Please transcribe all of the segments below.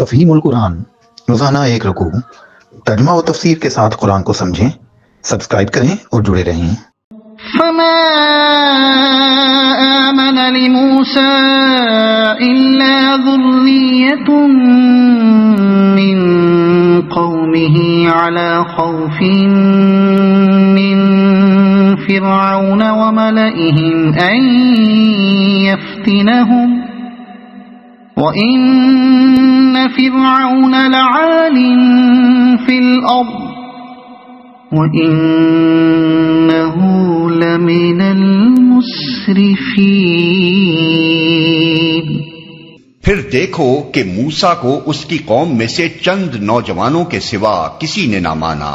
تفہیم القرآن، روزانہ ایک رکوع، ترجمہ و تفسیر کے ساتھ قرآن کو سمجھیں۔ سبسکرائب کریں اور جڑے رہیں۔ فما آمن لموسى إلا ذرية من قومه على خوف من فرعون وملئهم أن يفتنهم وَإِنَّ فِرْعَوْنَ لَعَالٍ فِي الْأَرْضِ وَإِنَّهُ لَمِنَ الْمُسْرِفِينَ۔ پھر دیکھو کہ موسیٰ کو اس کی قوم میں سے چند نوجوانوں کے سوا کسی نے نہ مانا،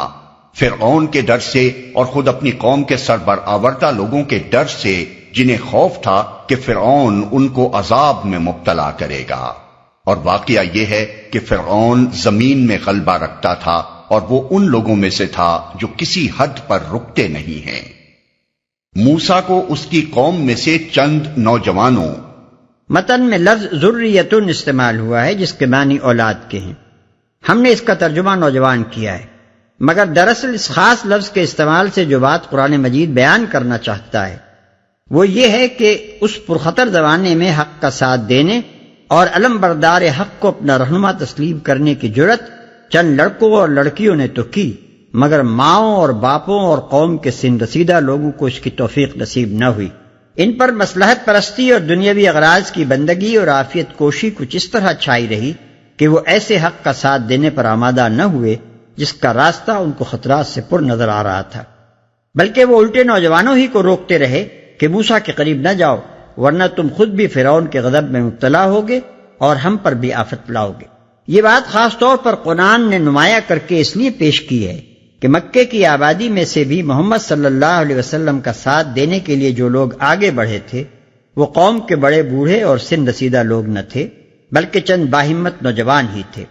فرعون کے ڈر سے اور خود اپنی قوم کے سربرآوردہ لوگوں کے ڈر سے، جنہیں خوف تھا کہ فرعون ان کو عذاب میں مبتلا کرے گا۔ اور واقعہ یہ ہے کہ فرعون زمین میں غلبہ رکھتا تھا اور وہ ان لوگوں میں سے تھا جو کسی حد پر رکتے نہیں ہیں۔ موسیٰ کو اس کی قوم میں سے چند نوجوانوں، متن میں لفظ ذریتن استعمال ہوا ہے جس کے معنی اولاد کے ہیں۔ ہم نے اس کا ترجمہ نوجوان کیا ہے، مگر دراصل اس خاص لفظ کے استعمال سے جو بات قرآن مجید بیان کرنا چاہتا ہے وہ یہ ہے کہ اس پرخطر زمانے میں حق کا ساتھ دینے اور علم بردار حق کو اپنا رہنما تسلیم کرنے کی جرت چند لڑکوں اور لڑکیوں نے تو کی، مگر ماؤں اور باپوں اور قوم کے سن رسیدہ لوگوں کو اس کی توفیق نصیب نہ ہوئی۔ ان پر مصلحت پرستی اور دنیاوی اغراض کی بندگی اور عافیت کوشی کچھ اس طرح چھائی رہی کہ وہ ایسے حق کا ساتھ دینے پر آمادہ نہ ہوئے جس کا راستہ ان کو خطرات سے پر نظر آ رہا تھا، بلکہ وہ الٹے نوجوانوں ہی کو روکتے رہے کہ موسیٰ کے قریب نہ جاؤ ورنہ تم خود بھی فرعون کے غضب میں مبتلا ہوگے اور ہم پر بھی آفت لاؤ گے۔ یہ بات خاص طور پر قرآن نے نمایاں کر کے اس لیے پیش کی ہے کہ مکے کی آبادی میں سے بھی محمد صلی اللہ علیہ وسلم کا ساتھ دینے کے لیے جو لوگ آگے بڑھے تھے وہ قوم کے بڑے بوڑھے اور سن رسیدہ لوگ نہ تھے، بلکہ چند باہمت نوجوان ہی تھے۔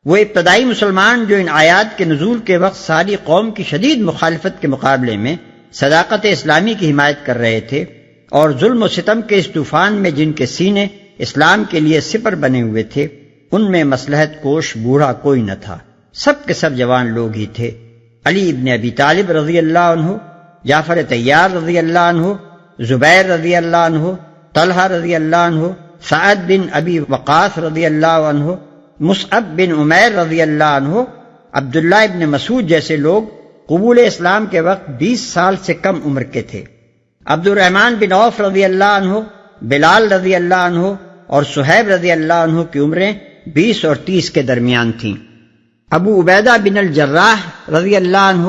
وہ ابتدائی مسلمان جو ان آیات کے نزول کے وقت ساری قوم کی شدید مخالفت کے مقابلے میں صداقت اسلامی کی حمایت کر رہے تھے اور ظلم و ستم کے اس طوفان میں جن کے سینے اسلام کے لیے سپر بنے ہوئے تھے ان میں مصلحت کوش بوڑھا کوئی نہ تھا، سب کے سب جوان لوگ ہی تھے۔ علی ابن ابی طالب رضی اللہ عنہ، جعفر طیار رضی اللہ عنہ، زبیر رضی اللہ عنہ، طلحہ رضی اللہ عنہ، سعد بن ابی وقاص رضی اللہ عنہ، مصعب بن عمیر رضی اللہ عنہ، عبداللہ ابن مسعود جیسے لوگ قبول اسلام کے وقت 20 سال سے کم عمر کے تھے۔ عبد الرحمن بن عوف رضی اللہ عنہ، بلال رضی اللہ عنہ اور صہیب رضی اللہ عنہ کی عمریں 20 اور 30 کے درمیان تھیں۔ ابو عبیدہ بن الجراح رضی اللہ عنہ،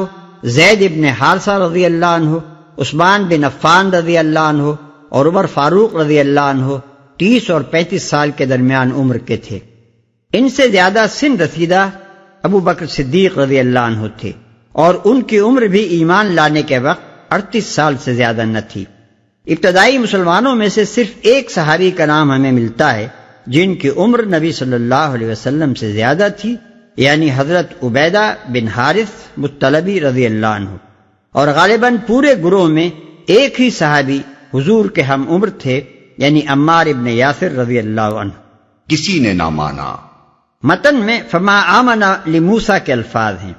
زید بن حارثہ رضی اللہ عنہ، عثمان بن عفان رضی اللہ عنہ اور عمر فاروق رضی اللہ عنہ 30 اور 35 سال کے درمیان عمر کے تھے۔ ان سے زیادہ سن رسیدہ ابو بکر صدیق رضی اللہ عنہ تھے اور ان کی عمر بھی ایمان لانے کے وقت 38 سال سے زیادہ نہ تھی۔ ابتدائی مسلمانوں میں سے صرف ایک صحابی کا نام ہمیں ملتا ہے جن کی عمر نبی صلی اللہ علیہ وسلم سے زیادہ تھی، یعنی حضرت عبیدہ بن حارث مطلبی رضی اللہ عنہ، اور غالباً پورے گروہ میں ایک ہی صحابی حضور کے ہم عمر تھے، یعنی عمار ابن یاسر رضی اللہ عنہ۔ کسی نے نہ مانا۔ متن میں فما آمن لموسیٰ کے الفاظ ہیں۔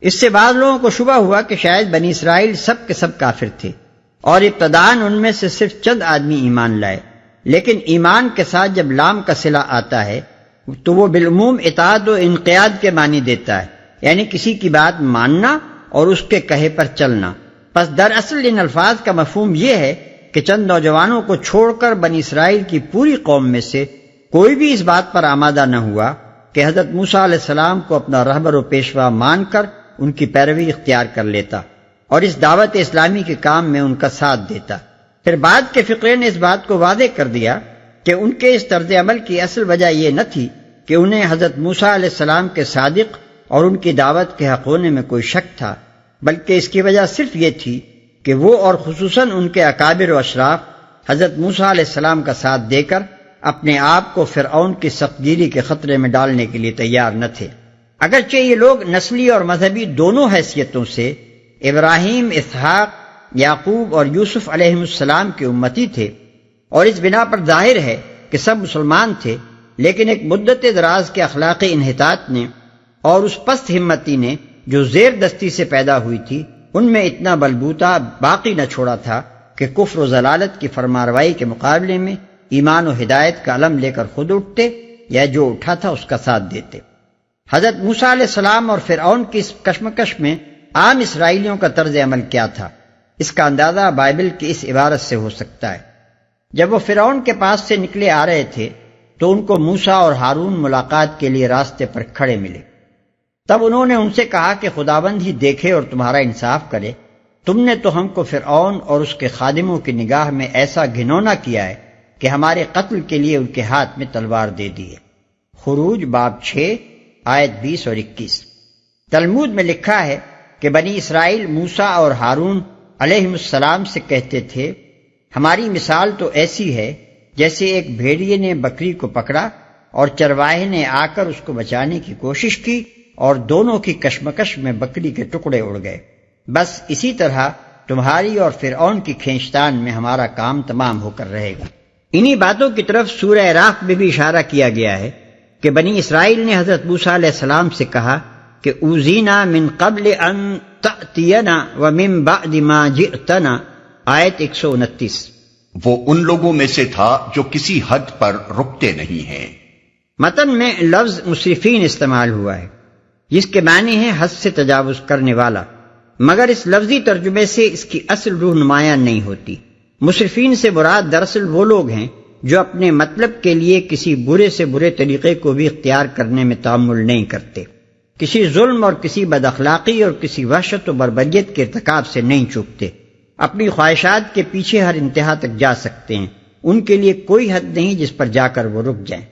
اس سے بعض لوگوں کو شبہ ہوا کہ شاید بنی اسرائیل سب کے سب کافر تھے اور ابتداً ان میں سے صرف چند آدمی ایمان لائے، لیکن ایمان کے ساتھ جب لام کا صلہ آتا ہے تو وہ بالعموم اطاعت و انقیاد کے معنی دیتا ہے، یعنی کسی کی بات ماننا اور اس کے کہے پر چلنا۔ پس دراصل ان الفاظ کا مفہوم یہ ہے کہ چند نوجوانوں کو چھوڑ کر بنی اسرائیل کی پوری قوم میں سے کوئی بھی اس بات پر آمادہ نہ ہوا کہ حضرت موسیٰ علیہ السلام کو اپنا رہبر و پیشوا مان کر ان کی پیروی اختیار کر لیتا اور اس دعوت اسلامی کے کام میں ان کا ساتھ دیتا۔ پھر بعد کے فقرے نے اس بات کو واضح کر دیا کہ ان کے اس طرز عمل کی اصل وجہ یہ نہ تھی کہ انہیں حضرت موسیٰ علیہ السلام کے صادق اور ان کی دعوت کے حق ہونے میں کوئی شک تھا، بلکہ اس کی وجہ صرف یہ تھی کہ وہ اور خصوصاً ان کے اکابر و اشراف حضرت موسیٰ علیہ السلام کا ساتھ دے کر اپنے آپ کو فرعون کی سختگیری کے خطرے میں ڈالنے کے لیے تیار نہ تھے۔ اگرچہ یہ لوگ نسلی اور مذہبی دونوں حیثیتوں سے ابراہیم، اسحاق، یعقوب اور یوسف علیہ السلام کے امتی تھے اور اس بنا پر ظاہر ہے کہ سب مسلمان تھے، لیکن ایک مدت دراز کے اخلاقی انحطاط نے اور اس پست ہمتی نے جو زیر دستی سے پیدا ہوئی تھی، ان میں اتنا بلبوتا باقی نہ چھوڑا تھا کہ کفر و ضلالت کی فرمانروائی کے مقابلے میں ایمان و ہدایت کا علم لے کر خود اٹھتے یا جو اٹھا تھا اس کا ساتھ دیتے۔ حضرت موسیٰ علیہ السلام اور فرعون کی اس کشمکش میں عام اسرائیلیوں کا طرز عمل کیا تھا، اس کا اندازہ بائبل کی اس عبارت سے ہو سکتا ہے۔ جب وہ فرعون کے پاس سے نکلے آ رہے تھے تو ان کو موسیٰ اور ہارون ملاقات کے لیے راستے پر کھڑے ملے۔ تب انہوں نے ان سے کہا کہ خداوند ہی دیکھے اور تمہارا انصاف کرے، تم نے تو ہم کو فرعون اور اس کے خادموں کی نگاہ میں ایسا گھنونا کیا ہے کہ ہمارے قتل کے لیے ان کے ہاتھ میں تلوار دے دی ہے۔ خروج باب 6 آیت 20 اور 21۔ تلمود میں لکھا ہے کہ بنی اسرائیل موسیٰ اور ہارون علیہم السلام سے کہتے تھے، ہماری مثال تو ایسی ہے جیسے ایک بھیڑیے نے بکری کو پکڑا اور چرواہے نے آ کر اس کو بچانے کی کوشش کی اور دونوں کی کشمکش میں بکری کے ٹکڑے اڑ گئے۔ بس اسی طرح تمہاری اور فرعون کی کھینچتان میں ہمارا کام تمام ہو کر رہے گا۔ انہی باتوں کی طرف سورہ اعراف میں بھی اشارہ کیا گیا ہے کہ بنی اسرائیل نے حضرت موسیٰ علیہ السلام سے کہا کہ اوذینا من قبل ان تأتینا ومن بعد ما جئتنا، آیت 129۔ وہ ان لوگوں میں سے تھا جو کسی حد پر رکتے نہیں ہیں۔ متن میں لفظ مسرفین استعمال ہوا ہے جس کے معنی ہے حد سے تجاوز کرنے والا، مگر اس لفظی ترجمے سے اس کی اصل روح نمایاں نہیں ہوتی۔ مسرفین سے مراد دراصل وہ لوگ ہیں جو اپنے مطلب کے لیے کسی برے سے برے طریقے کو بھی اختیار کرنے میں تعامل نہیں کرتے، کسی ظلم اور کسی بد اخلاقی اور کسی وحشت و بربریت کے ارتکاب سے نہیں چوکتے، اپنی خواہشات کے پیچھے ہر انتہا تک جا سکتے ہیں، ان کے لیے کوئی حد نہیں جس پر جا کر وہ رک جائیں۔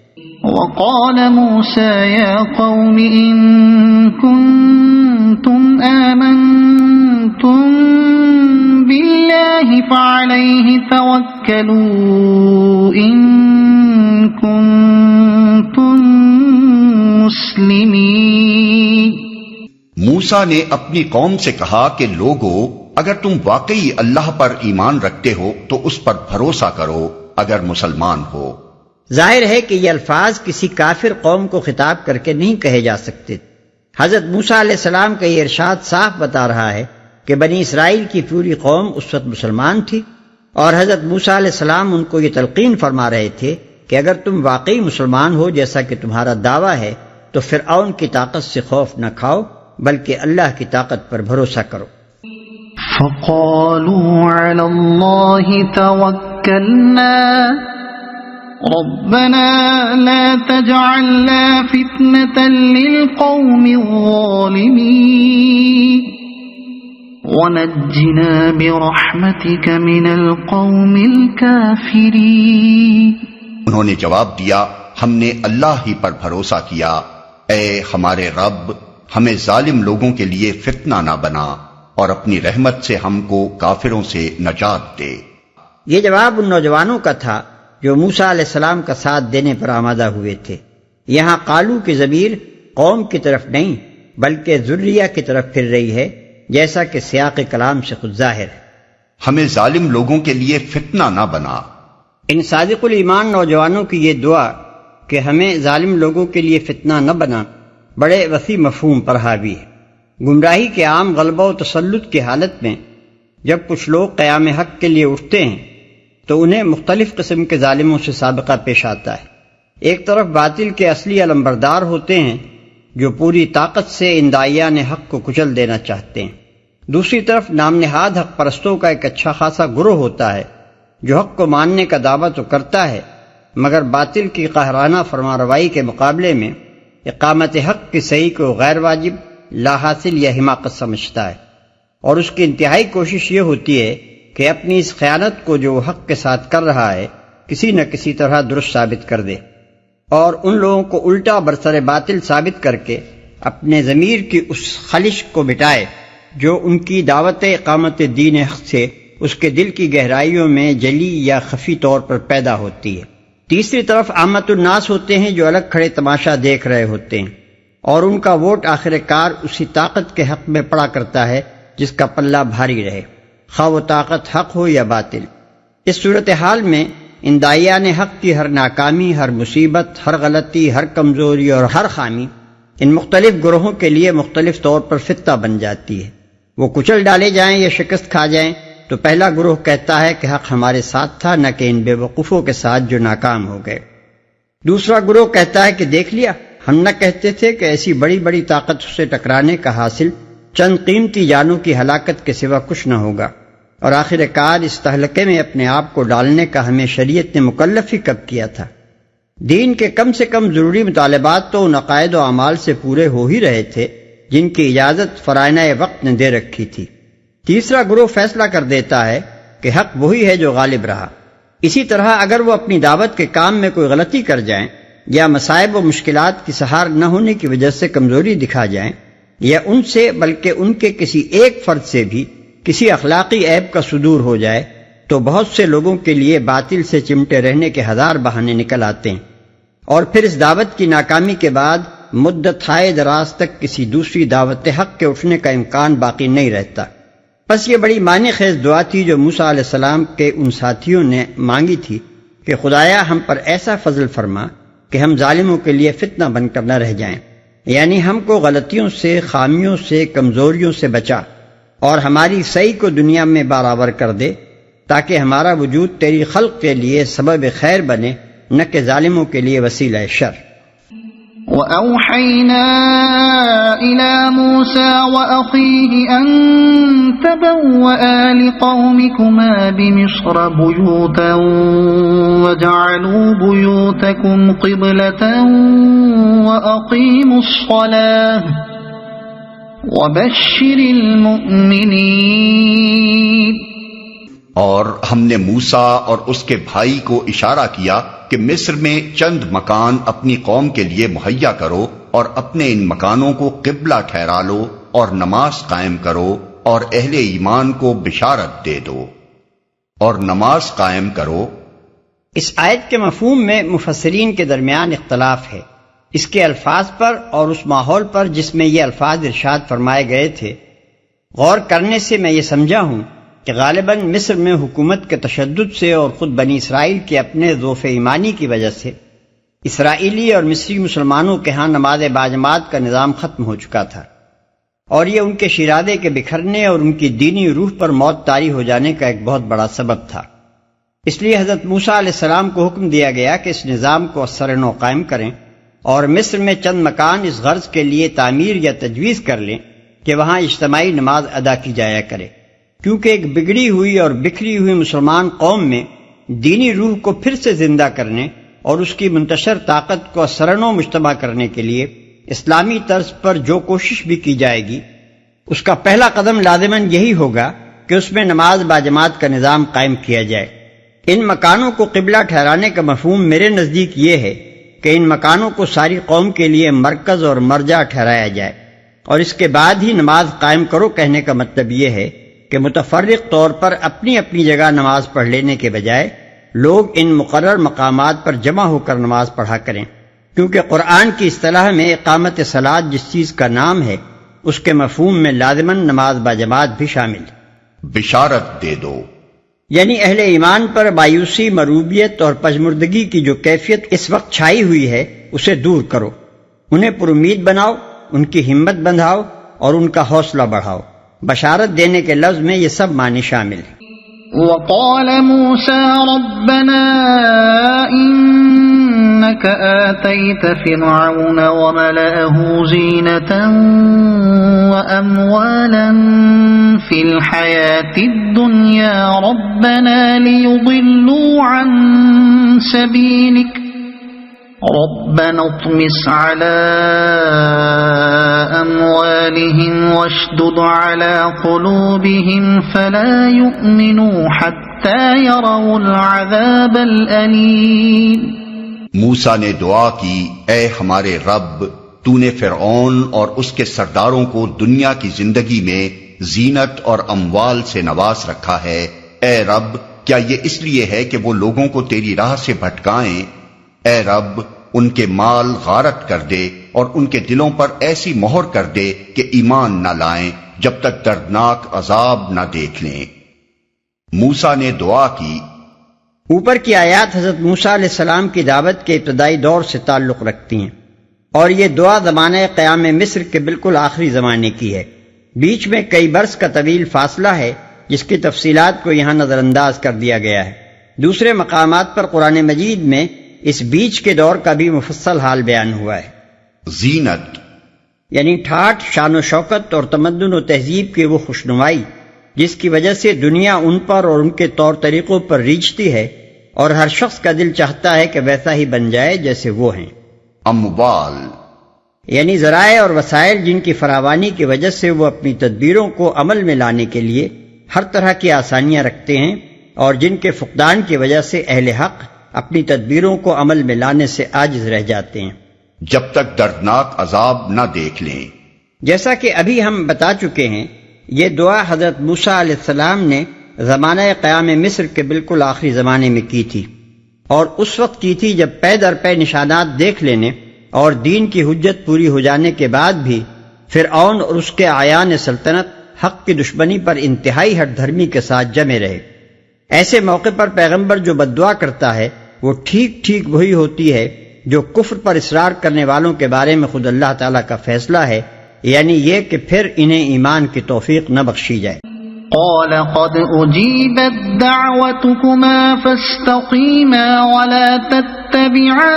وقال موسى يا قوم إن كنتم آمنتم بالله فعليه توكلوا إن كنتم مسلمين۔ موسیٰ نے اپنی قوم سے کہا کہ لوگو، اگر تم واقعی اللہ پر ایمان رکھتے ہو تو اس پر بھروسہ کرو اگر مسلمان ہو۔ ظاہر ہے کہ یہ الفاظ کسی کافر قوم کو خطاب کر کے نہیں کہے جا سکتے۔ حضرت موسیٰ علیہ السلام کا یہ ارشاد صاف بتا رہا ہے کہ بنی اسرائیل کی پوری قوم اس وقت مسلمان تھی، اور حضرت موسیٰ علیہ السلام ان کو یہ تلقین فرما رہے تھے کہ اگر تم واقعی مسلمان ہو جیسا کہ تمہارا دعویٰ ہے تو فرعون کی طاقت سے خوف نہ کھاؤ بلکہ اللہ کی طاقت پر بھروسہ کرو۔ فقالوا على الله توكلنا ربنا لا تجعلنا فتنة للقوم الظالمين ونجنا برحمتك من القوم الكافرين۔ انہوں نے جواب دیا، ہم نے اللہ ہی پر بھروسہ کیا، اے ہمارے رب ہمیں ظالم لوگوں کے لیے فتنہ نہ بنا اور اپنی رحمت سے ہم کو کافروں سے نجات دے۔ یہ جواب ان نوجوانوں کا تھا جو موسیٰ علیہ السلام کا ساتھ دینے پر آمادہ ہوئے تھے۔ یہاں قالو کی ضمیر قوم کی طرف نہیں بلکہ ذریہ کی طرف پھر رہی ہے، جیسا کہ سیاق کلام سے خود ظاہر ہے۔ ہمیں ظالم لوگوں کے لیے فتنہ نہ بنا۔ ان صادق الایمان نوجوانوں کی یہ دعا کہ ہمیں ظالم لوگوں کے لیے فتنہ نہ بنا بڑے وسیع مفہوم پر حاوی ہے۔ گمراہی کے عام غلبہ و تسلط کی حالت میں جب کچھ لوگ قیام حق کے لیے اٹھتے ہیں تو انہیں مختلف قسم کے ظالموں سے سابقہ پیش آتا ہے۔ ایک طرف باطل کے اصلی علمبردار ہوتے ہیں جو پوری طاقت سے ان داعیان حق کو کچل دینا چاہتے ہیں، دوسری طرف نام نہاد حق پرستوں کا ایک اچھا خاصا گروہ ہوتا ہے جو حق کو ماننے کا دعویٰ تو کرتا ہے مگر باطل کی قاہرانہ فرمانروائی کے مقابلے میں اقامت حق کی صحیح کو غیر واجب، لا حاصل یا حماقت سمجھتا ہے، اور اس کی انتہائی کوشش یہ ہوتی ہے کہ اپنی اس خیانت کو جو حق کے ساتھ کر رہا ہے کسی نہ کسی طرح درست ثابت کر دے، اور ان لوگوں کو الٹا برسر باطل ثابت کر کے اپنے ضمیر کی اس خلش کو مٹائے جو ان کی دعوت اقامت دین حق سے اس کے دل کی گہرائیوں میں جلی یا خفی طور پر پیدا ہوتی ہے۔ تیسری طرف عامت الناس ہوتے ہیں جو الگ کھڑے تماشا دیکھ رہے ہوتے ہیں، اور ان کا ووٹ آخر کار اسی طاقت کے حق میں پڑا کرتا ہے جس کا پلہ بھاری رہے، خواہ وہ طاقت حق ہو یا باطل۔ اس صورتحال میں ان داعیان حق کی ہر ناکامی، ہر مصیبت، ہر غلطی، ہر کمزوری اور ہر خامی ان مختلف گروہوں کے لیے مختلف طور پر فتنہ بن جاتی ہے۔ وہ کچل ڈالے جائیں یا شکست کھا جائیں تو پہلا گروہ کہتا ہے کہ حق ہمارے ساتھ تھا، نہ کہ ان بے وقوفوں کے ساتھ جو ناکام ہو گئے۔ دوسرا گروہ کہتا ہے کہ دیکھ لیا، ہم نہ کہتے تھے کہ ایسی بڑی بڑی طاقت سے ٹکرانے کا حاصل چند قیمتی جانوں کی ہلاکت کے سوا کچھ نہ ہوگا، اور آخر کار اس تہلکے میں اپنے آپ کو ڈالنے کا ہمیں شریعت نے مکلف ہی کب کیا تھا؟ دین کے کم سے کم ضروری مطالبات تو ان عقائد و اعمال سے پورے ہو ہی رہے تھے جن کی اجازت فرائض وقت نے دے رکھی تھی۔ تیسرا گروہ فیصلہ کر دیتا ہے کہ حق وہی ہے جو غالب رہا۔ اسی طرح اگر وہ اپنی دعوت کے کام میں کوئی غلطی کر جائیں یا مصائب و مشکلات کی سہار نہ ہونے کی وجہ سے کمزوری دکھا جائیں، یا ان سے بلکہ ان کے کسی ایک فرد سے بھی کسی اخلاقی عیب کا صدور ہو جائے، تو بہت سے لوگوں کے لیے باطل سے چمٹے رہنے کے ہزار بہانے نکل آتے ہیں، اور پھر اس دعوت کی ناکامی کے بعد مدت ہائے دراز تک کسی دوسری دعوت حق کے اٹھنے کا امکان باقی نہیں رہتا۔ بس یہ بڑی معنی خیز دعا تھی جو موسیٰ علیہ السلام کے ان ساتھیوں نے مانگی تھی کہ خدایا ہم پر ایسا فضل فرما کہ ہم ظالموں کے لیے فتنہ بن کر نہ رہ جائیں، یعنی ہم کو غلطیوں سے، خامیوں سے، کمزوریوں سے بچا، اور ہماری صحیح کو دنیا میں برابر کر دے، تاکہ ہمارا وجود تیری خلق کے لیے سبب خیر بنے، نہ کہ ظالموں کے لیے وسیلہ شر۔ وَأَوْحَيْنَا إِلَى مُوسَى وَأَخِيهِ أَن تَبَوَّآ لِقَوْمِكُمَا بِمِصْرَ بُيُوتًا وَاجْعَلُوا بُيُوتَكُمْ قِبْلَةً وَأَقِيمُوا الصَّلَاةَ وَبَشِّرِ الْمُؤْمِنِينَ۔ اور ہم نے موسیٰ اور اس کے بھائی کو اشارہ کیا کہ مصر میں چند مکان اپنی قوم کے لیے مہیا کرو، اور اپنے ان مکانوں کو قبلہ ٹھہرا لو، اور نماز قائم کرو، اور اہل ایمان کو بشارت دے دو، اور نماز قائم کرو۔ اس آیت کے مفہوم میں مفسرین کے درمیان اختلاف ہے، اس کے الفاظ پر اور اس ماحول پر جس میں یہ الفاظ ارشاد فرمائے گئے تھے۔ غور کرنے سے میں یہ سمجھا ہوں کہ غالباً مصر میں حکومت کے تشدد سے اور خود بنی اسرائیل کے اپنے ضعف ایمانی کی وجہ سے اسرائیلی اور مصری مسلمانوں کے ہاں نماز باجماعت کا نظام ختم ہو چکا تھا، اور یہ ان کے شیرازے کے بکھرنے اور ان کی دینی روح پر موت طاری ہو جانے کا ایک بہت بڑا سبب تھا۔ اس لیے حضرت موسیٰ علیہ السلام کو حکم دیا گیا کہ اس نظام کو اثر نو قائم کریں، اور مصر میں چند مکان اس غرض کے لیے تعمیر یا تجویز کر لیں کہ وہاں اجتماعی نماز ادا کی جایا کرے، کیونکہ ایک بگڑی ہوئی اور بکھری ہوئی مسلمان قوم میں دینی روح کو پھر سے زندہ کرنے اور اس کی منتشر طاقت کو اثرنو مجتمع کرنے کے لیے اسلامی طرز پر جو کوشش بھی کی جائے گی، اس کا پہلا قدم لازماً یہی ہوگا کہ اس میں نماز باجماعت کا نظام قائم کیا جائے۔ ان مکانوں کو قبلہ ٹھہرانے کا مفہوم میرے نزدیک یہ ہے کہ ان مکانوں کو ساری قوم کے لیے مرکز اور مرجع ٹھہرایا جائے، اور اس کے بعد ہی نماز قائم کرو کہنے کا مطلب یہ ہے کہ متفرق طور پر اپنی اپنی جگہ نماز پڑھ لینے کے بجائے لوگ ان مقرر مقامات پر جمع ہو کر نماز پڑھا کریں، کیونکہ قرآن کی اصطلاح میں اقامت صلاۃ جس چیز کا نام ہے اس کے مفہوم میں لازماً نماز باجماعت بھی شامل۔ بشارت دے دو، یعنی اہل ایمان پر مایوسی، مروبیت اور پژمردگی کی جو کیفیت اس وقت چھائی ہوئی ہے اسے دور کرو، انہیں پر امید بناؤ، ان کی ہمت بندھاؤ اور ان کا حوصلہ بڑھاؤ۔ بشارت دینے کے لفظ میں یہ سب معنی شامل ہیں۔ وقال موسى ربنا إنك آتيت فرعون وملأه زينة وأموالا في الحياة الدنيا ربنا ليضلوا عن سبيلك ربنا اطمس على أموالهم واشدد على قلوبهم فلا يؤمنوا حتى يروا العذاب الأليم۔ موسیٰ نے دعا کی، اے ہمارے رب، تو نے فرعون اور اس کے سرداروں کو دنیا کی زندگی میں زینت اور اموال سے نواز رکھا ہے۔ اے رب، کیا یہ اس لیے ہے کہ وہ لوگوں کو تیری راہ سے بھٹکائیں؟ اے رب، ان کے مال غارت کر دے اور ان کے دلوں پر ایسی مہر کر دے کہ ایمان نہ لائیں جب تک دردناک عذاب نہ دیکھ لیں۔ موسیٰ نے دعا کی، اوپر کی آیات حضرت موسیٰ علیہ السلام کی دعوت کے ابتدائی دور سے تعلق رکھتی ہیں، اور یہ دعا زمانہ قیام مصر کے بالکل آخری زمانے کی ہے۔ بیچ میں کئی برس کا طویل فاصلہ ہے جس کی تفصیلات کو یہاں نظر انداز کر دیا گیا ہے۔ دوسرے مقامات پر قرآن مجید میں اس بیچ کے دور کا بھی مفصل حال بیان ہوا ہے۔ زینت یعنی ٹھاٹھ، شان و شوکت اور تمدن و تہذیب کی وہ خوشنمائی جس کی وجہ سے دنیا ان پر اور ان کے طور طریقوں پر ریجھتی ہے، اور ہر شخص کا دل چاہتا ہے کہ ویسا ہی بن جائے جیسے وہ ہیں۔ اموال یعنی ذرائع اور وسائل جن کی فراوانی کی وجہ سے وہ اپنی تدبیروں کو عمل میں لانے کے لیے ہر طرح کی آسانیاں رکھتے ہیں، اور جن کے فقدان کی وجہ سے اہل حق اپنی تدبیروں کو عمل میں لانے سے عاجز رہ جاتے ہیں، جب تک دردناک عذاب نہ دیکھ لیں۔ جیسا کہ ابھی ہم بتا چکے ہیں، یہ دعا حضرت موسیٰ علیہ السلام نے زمانہ قیام مصر کے بالکل آخری زمانے میں کی تھی، اور اس وقت کی تھی جب پے در پے نشانات دیکھ لینے اور دین کی حجت پوری ہو جانے کے بعد بھی فرعون اور اس کے اعیان سلطنت حق کی دشمنی پر انتہائی ہٹ دھرمی کے ساتھ جمے رہے۔ ایسے موقع پر پیغمبر جو بددعا کرتا ہے وہ ٹھیک ٹھیک وہی ہوتی ہے جو کفر پر اصرار کرنے والوں کے بارے میں خود اللہ تعالیٰ کا فیصلہ ہے، یعنی یہ کہ پھر انہیں ایمان کی توفیق نہ بخشی جائے۔ قال قد أجيبت دعوتكما فاستقيما ولا تتبعان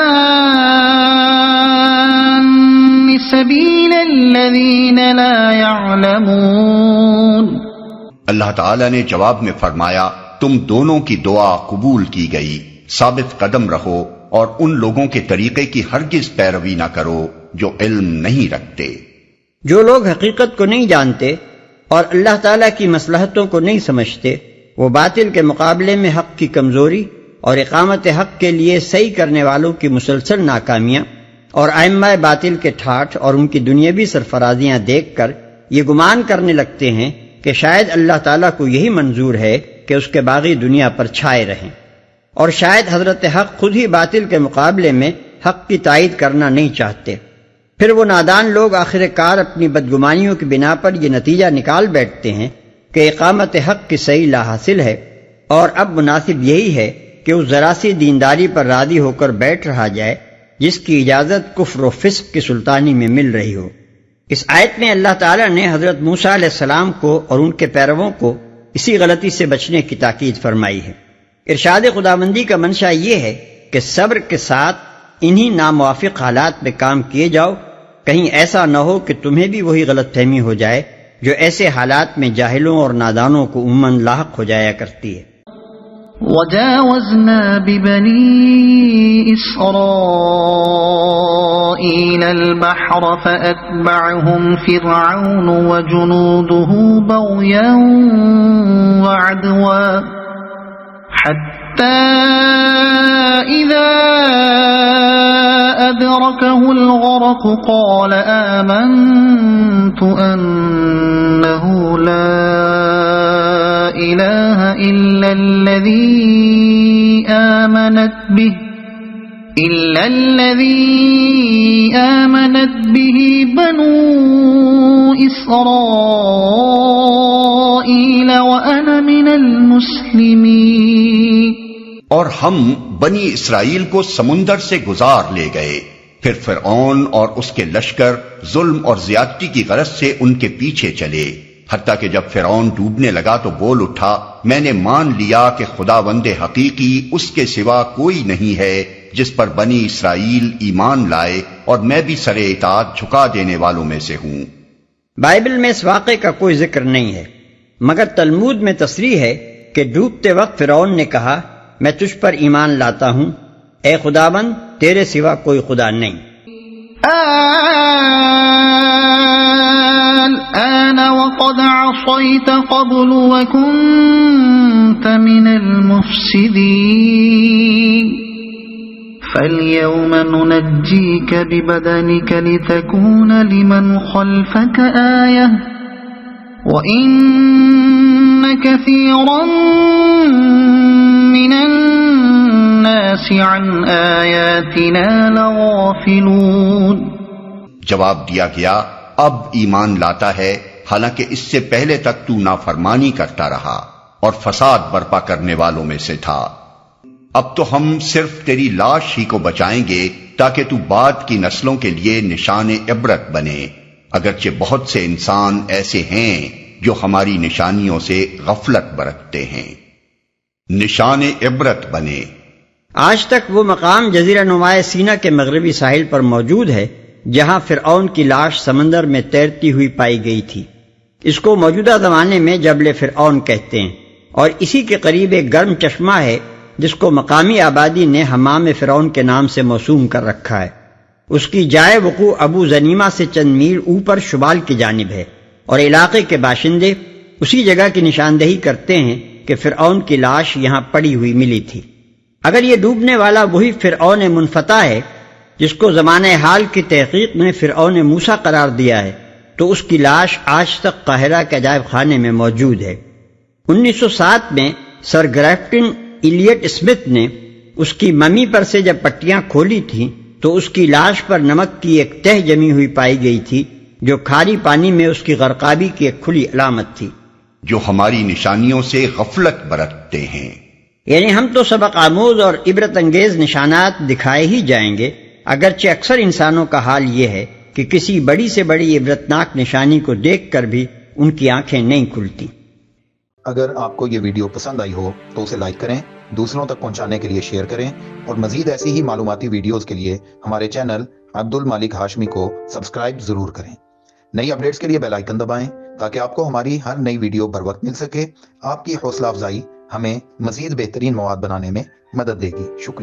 سبيل الذين لا يعلمون۔ اللہ تعالیٰ نے جواب میں فرمایا، تم دونوں کی دعا قبول کی گئی، ثابت قدم رہو اور ان لوگوں کے طریقے کی ہرگز پیروی نہ کرو جو علم نہیں رکھتے۔ جو لوگ حقیقت کو نہیں جانتے اور اللہ تعالیٰ کی مصلحتوں کو نہیں سمجھتے، وہ باطل کے مقابلے میں حق کی کمزوری اور اقامت حق کے لیے صحیح کرنے والوں کی مسلسل ناکامیاں اور ائمہ باطل کے ٹھاٹھ اور ان کی دنیاوی سرفرازیاں دیکھ کر یہ گمان کرنے لگتے ہیں کہ شاید اللہ تعالیٰ کو یہی منظور ہے کہ اس کے باغی دنیا پر چھائے رہیں، اور شاید حضرت حق خود ہی باطل کے مقابلے میں حق کی تائید کرنا نہیں چاہتے۔ پھر وہ نادان لوگ آخر کار اپنی بدگمانیوں کی بنا پر یہ نتیجہ نکال بیٹھتے ہیں کہ اقامت حق کی صحیح لا حاصل ہے، اور اب مناسب یہی ہے کہ اس ذرا سی دینداری پر راضی ہو کر بیٹھ رہا جائے جس کی اجازت کفر و فسق کی سلطانی میں مل رہی ہو۔ اس آیت میں اللہ تعالیٰ نے حضرت موسیٰ علیہ السلام کو اور ان کے پیرووں کو اسی غلطی سے بچنے کی تاکید فرمائی ہے۔ ارشاد خداوندی کا منشا یہ ہے کہ صبر کے ساتھ انہی ناموافق حالات میں کام کیے جاؤ، کہیں ایسا نہ ہو کہ تمہیں بھی وہی غلط فہمی ہو جائے جو ایسے حالات میں جاہلوں اور نادانوں کو عموماً لاحق ہو جایا کرتی ہے۔ وجاوزنا ببني إسرائيل البحر فأتبعهم فرعون وجنوده بغيا وعدوا حتى إذا أدركه الغرق قال آمنت أنه لا إله إلا الذي آمنت به بنو إسرائيل وأنا من المسلمين۔ اور ہم بنی اسرائیل کو سمندر سے گزار لے گئے، پھر فرعون اور اس کے لشکر ظلم اور زیادتی کی غرض سے ان کے پیچھے چلے، حتیٰ کہ جب فرعون ڈوبنے لگا تو بول اٹھا، میں نے مان لیا کہ خداوند حقیقی اس کے سوا کوئی نہیں ہے جس پر بنی اسرائیل ایمان لائے، اور میں بھی سر اطاعت جھکا دینے والوں میں سے ہوں۔ بائبل میں اس واقعے کا کوئی ذکر نہیں ہے، مگر تلمود میں تصریح ہے کہ ڈوبتے وقت فرعون نے کہا، میں تجھ پر ایمان لاتا ہوں، اے خداوند تیرے سوا کوئی خدا نہیں۔ الآن وقد عصيت قبل وكنت من المفسدين فاليوم ننجيك ببدنك لتكون لمن خلفك آية وإن كثيرا من الناس عن آياتنا لغافلون۔ جواب دیا گیا، اب ایمان لاتا ہے، حالانکہ اس سے پہلے تک تو نافرمانی کرتا رہا اور فساد برپا کرنے والوں میں سے تھا۔ اب تو ہم صرف تیری لاش ہی کو بچائیں گے تاکہ تو بعد کی نسلوں کے لیے نشان عبرت بنے، اگرچہ بہت سے انسان ایسے ہیں جو ہماری نشانیوں سے غفلت برتتے ہیں۔ نشان عبرت بنے۔ آج تک وہ مقام جزیرہ نمائے سینا کے مغربی ساحل پر موجود ہے جہاں فرعون کی لاش سمندر میں تیرتی ہوئی پائی گئی تھی۔ اس کو موجودہ زمانے میں جبل فرعون کہتے ہیں، اور اسی کے قریب ایک گرم چشمہ ہے جس کو مقامی آبادی نے حمام فرعون کے نام سے موسوم کر رکھا ہے۔ اس کی جائے وقوع ابو زنیمہ سے چند میل اوپر شمال کی جانب ہے، اور علاقے کے باشندے اسی جگہ کی نشاندہی کرتے ہیں کہ فرعون کی لاش یہاں پڑی ہوئی ملی تھی۔ اگر یہ ڈوبنے والا وہی فرعون منفتح ہے جس کو زمانہ حال کی تحقیق میں فرعون موسیٰ قرار دیا ہے، تو اس کی لاش آج تک قاہرہ کے عجائب خانے میں موجود ہے۔ 1907 میں سر گریفٹن ایلیٹ اسمتھ نے اس کی ممی پر سے جب پٹیاں کھولی تھیں تو اس کی لاش پر نمک کی ایک تہ جمی ہوئی پائی گئی تھی جو کھاری پانی میں اس کی غرقابی کی ایک کھلی علامت تھی۔ جو ہماری نشانیوں سے غفلت برتتے ہیں۔ یعنی ہم تو سبق آموز اور عبرت انگیز نشانات دکھائے ہی جائیں گے، اگرچہ اکثر انسانوں کا حال یہ ہے کہ کسی بڑی سے بڑی عبرتناک نشانی کو دیکھ کر بھی ان کی آنکھیں نہیں کھلتی۔ اگر آپ کو یہ ویڈیو پسند آئی ہو تو اسے لائک کریں، دوسروں تک پہنچانے کے لیے شیئر کریں، اور مزید ایسی ہی معلوماتی ویڈیوز کے لیے ہمارے چینل عبد المالک ہاشمی کو سبسکرائب ضرور کریں۔ نئی اپڈیٹس کے لیے بیل آئیکن دبائیں تاکہ آپ کو ہماری ہر نئی ویڈیو بر وقت مل سکے۔ آپ کی حوصلہ افزائی ہمیں مزید بہترین مواد بنانے میں مدد دے گی۔ شکریہ۔